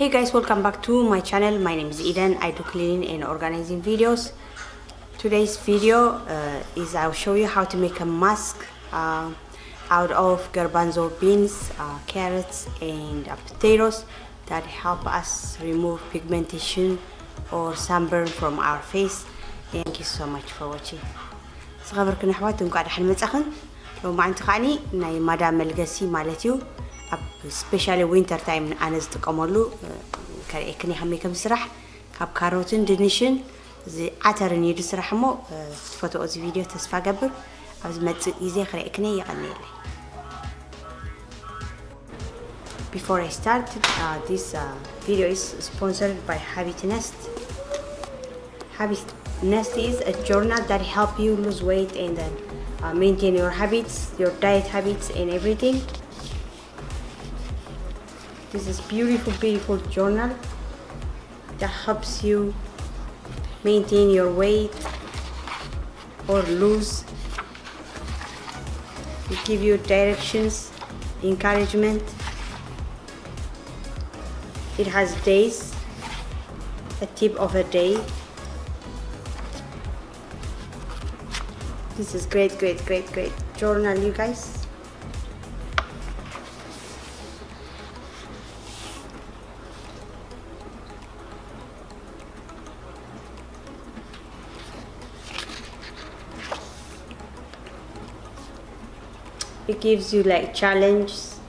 Hey guys, welcome back to my channel. My name is Eden. I do cleaning and organizing videos. Today's video is I'll show you how to make a mask out of garbanzo beans, carrots and potatoes that help us remove pigmentation or sunburn from our face. Thank you so much for watching. صغبركن أحواتكم قاعد حنمتأخن لو ما عندك عني ناي مدام الجسي مالتيو especially winter time أنا استقاملو كأني هم يكمل سرح كاب كاروتن دنشن زي عتر نيد سرح مو فوتو أز فيديو تسفى قبل أز ما تيجي خريقني يغني لي. Before I start, this video is sponsored by Habit Nest. Habit Nest is a journal that help you lose weight and then maintain your habits, your diet habits and everything. This is beautiful journal that helps you maintain your weight or lose. It give you directions, encouragement. It has days, a tip of a day. This is great journal, you guys. It gives you like challenges.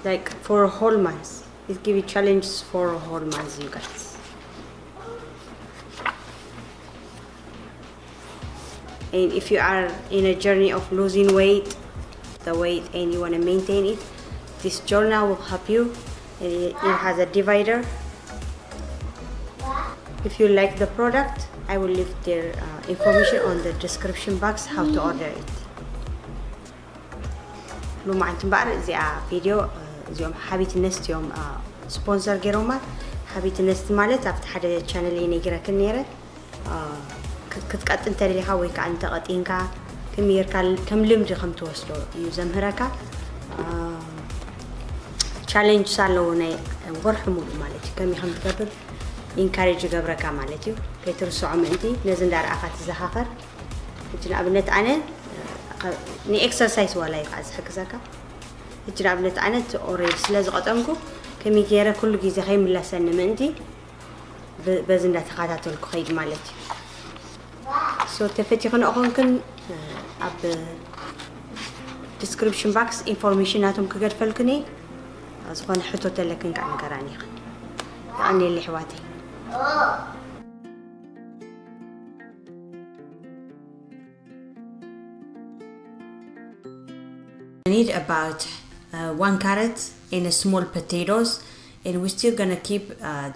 Like for a whole month. It gives you challenges for a whole month, you guys. And if you are in a journey of losing weight, and you want to maintain it, this journal will help you. It has a divider. If you like the product, I will leave their information on the description box how to order it. لو ما عندكم بقى زي فيديو زيهم حبيت النست يوم سبونسر جيروما حبيت النست مالت عفت حدا channel اللي نيجرا كنيرة كنت قد انت اللي هاوي كأن تقطينك كمير كم لمدي خم توصلوا يزمهرك challenge صاروا ناي ورحموا مالتي كم يخم تقبل encourage جبرك مالتيو كي ترسعوا عندي نزل دار أخذت زخاخر إجنا أبنت أنا ني exercise ولا يقعز حق زكا إجنا أبنت أنا توريد سلازقت أمكو كمي كيرا كل جيزة خيم الله سنة مندي بزن لا تقاطعت الخيد مالتي so تفتي خن أخونكن أب description box information هاتم كقدر فلكني أزخون حطو تلكن كأن كراني خن يعني اللي حواتي I need about 1 carrot and a small potatoes, and we're still gonna keep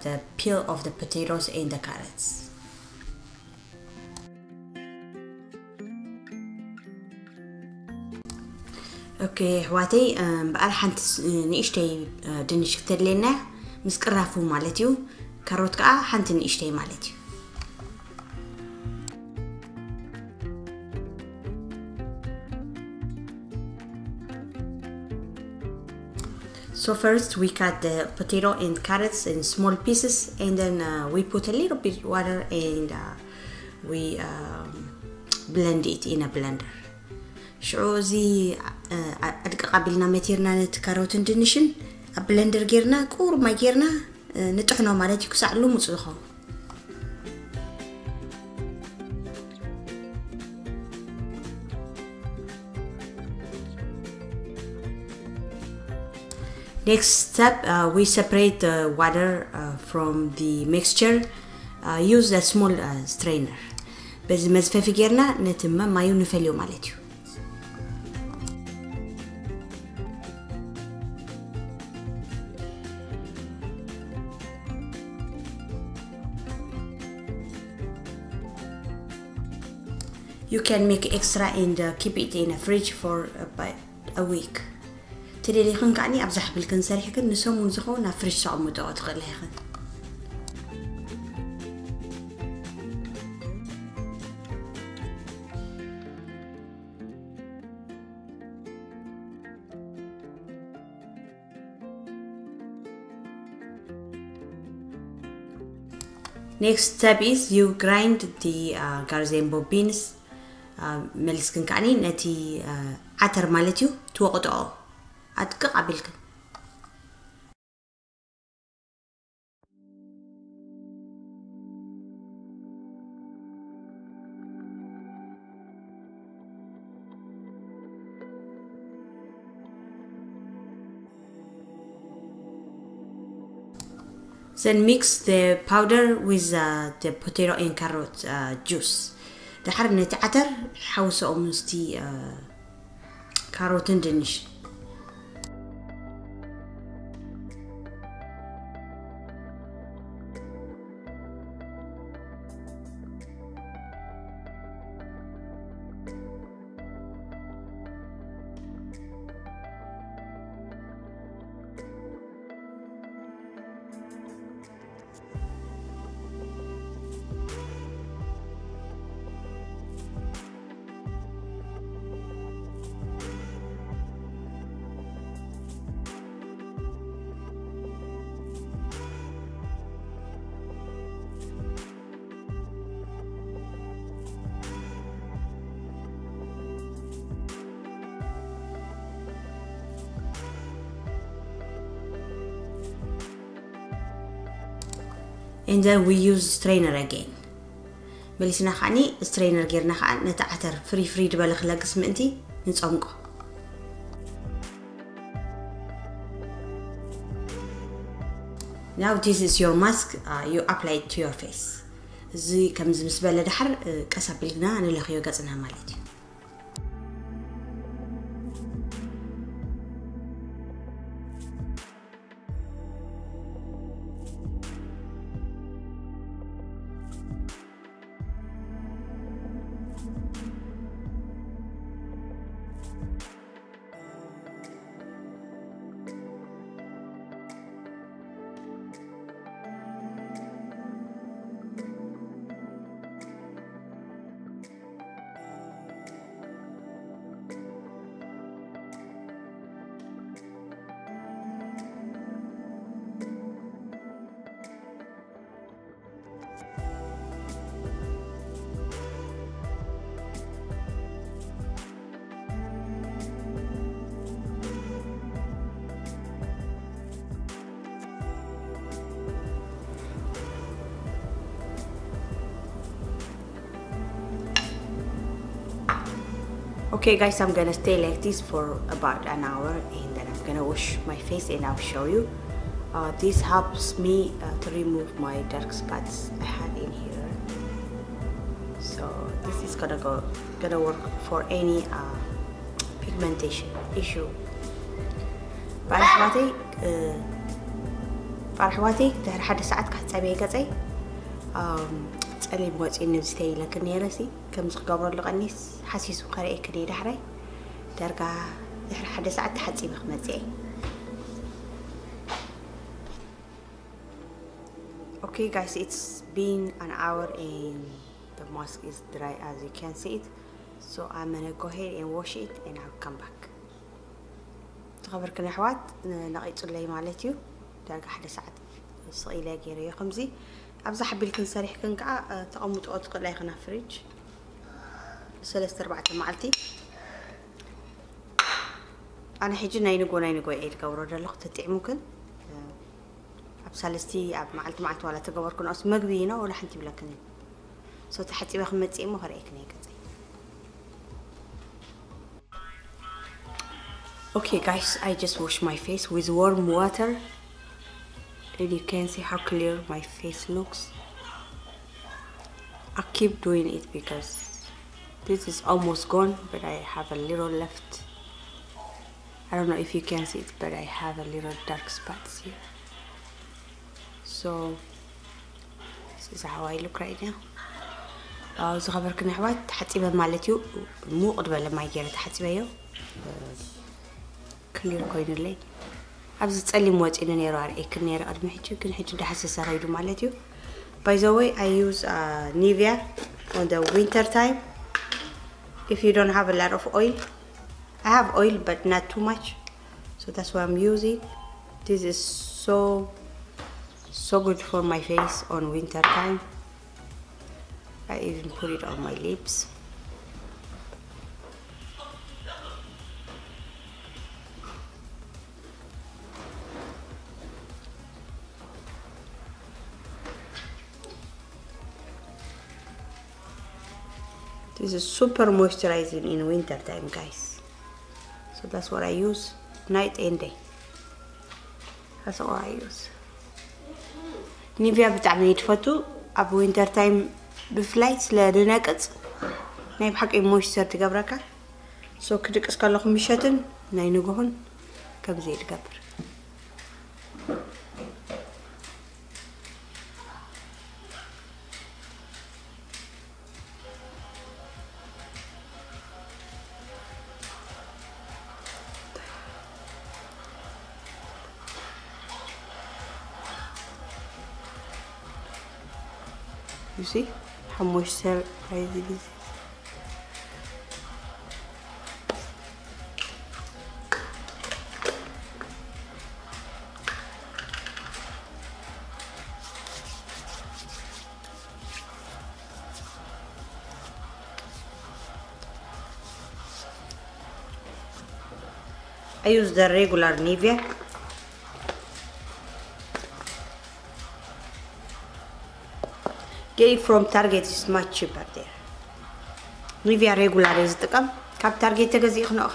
the peel of the potatoes and the carrots. Okay, حواتي بقى حنت نيشتي دنش كتر لنا مسكرافو مالتيو كاروت كا حنت نيشتي مالتيو. So first we cut the potato and carrots in small pieces, and then we put a little bit water and we blend it in a blender. شعوزي أدق قبلنا متيرنا كاروتن دنشن بلندر جيرنا كور ما جيرنا نطحنه مالتي كسعلو مصخو. Next step, we separate the water from the mixture. Use a small strainer. بس مزفة جيرنا نتم ما ينفليو مالتيو. You can make extra and keep it in a fridge for about a week. تري خن كأني أبزح بالكنسر حكن نسوم ونزخون فريش صعب متوات غلي خن. Next step is you grind the garzambo beans. ملسكن كعني نتي عتر مالتيو توقطعو أدقق عبلكن. Then mix the powder with the potato and carrot juice. دحر نتعتر حوسه مستي كاروتن دنشن. And then we use strainer again. مليسنا خاني strainer غيرنا خان نتعتر فري دبل خلاق سمنتي نصمقه. Now this is your mask. You apply it to your face. زي كم زمسبله دحر قسابلنا نلخيو غصنا مالتي. Okay guys, I'm gonna stay like this for about an hour and then I'm gonna wash my face and I'll show you. This helps me to remove my dark spots I had in here. So this is gonna work for any pigmentation issue. فرحواتي دهر حد ساعات كحتسابي قصي تصلي بوصي نزتي لكن يرسي كم زقبر لقنيس حسيسو قرئ كدي دحري درجة دحر حد ساعات حتسي بخمزي. Okay guys, it's been an hour and the mask is dry as you can see it, so I'm gonna go ahead and wash it and I'll come back. تخبركن أحوات نقيت اللي مالتيو درجة حد ساعات صقيلة جيري خمزي أبزح حبيلكن صريح كن كع تقومت أطق لا يخنا فريج سلست أربعة معلتي أنا حجي ناينقو إيد كورو دلقت تعمكن أبسالستي أب معلت ولا تجوركن أص مقبينا ولا حنتي بلكنين صوت حتى بخمت إيمو هريكني كذي. Okay guys, I just washed my face with warm water and you can see how clear my face looks. I keep doing it because this is almost gone, but I have a little left. I don't know if you can see it, but I have a little dark spots here. So this is how I look right now. زخبركن أحوات حتى مالتيو مو قدبل لما يجي تحتبيه كلير كوين اللي أبز تسألي موت إنه نيرو عريك نيرو قد محجو كن حجو ده حساسة رايدو مالتيو. By the way, I use Nivea on the winter time. If you don't have a lot of oil, I have oil but not too much, so that's why I'm using. This is So good for my face on winter time. I even put it on my lips. This is super moisturizing in winter time, guys. So that's what I use night and day. That's all I use. Nivea بتعمل يتفتو ab winter time بفلايت لدناقص ناي بحق مويستر تقبركا. So كدك اسكالكم مشاتن ناي نغون كبزي تقبر. You see how moisturized it is. I use the regular Nivea. Get it from Target, it's much cheaper there. Nivea regular is the come. Cap Target تجزي خناق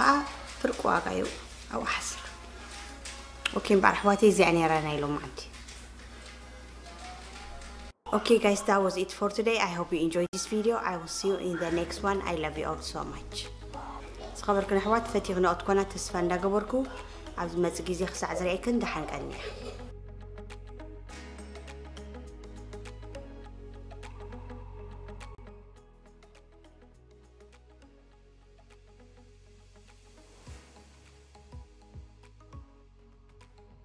فرق واقعي أو حسر. Okay, بعرفواتي زي أنا رانا يلوم عندي. Okay guys, that was it for today. I hope you enjoyed this video. I will see you in the next one. I love you all so much. سخبركن حوات فتي غناقت كونات تسفان دا قبركو. عبد ما تجيزي خسع زريكن دحان كأني.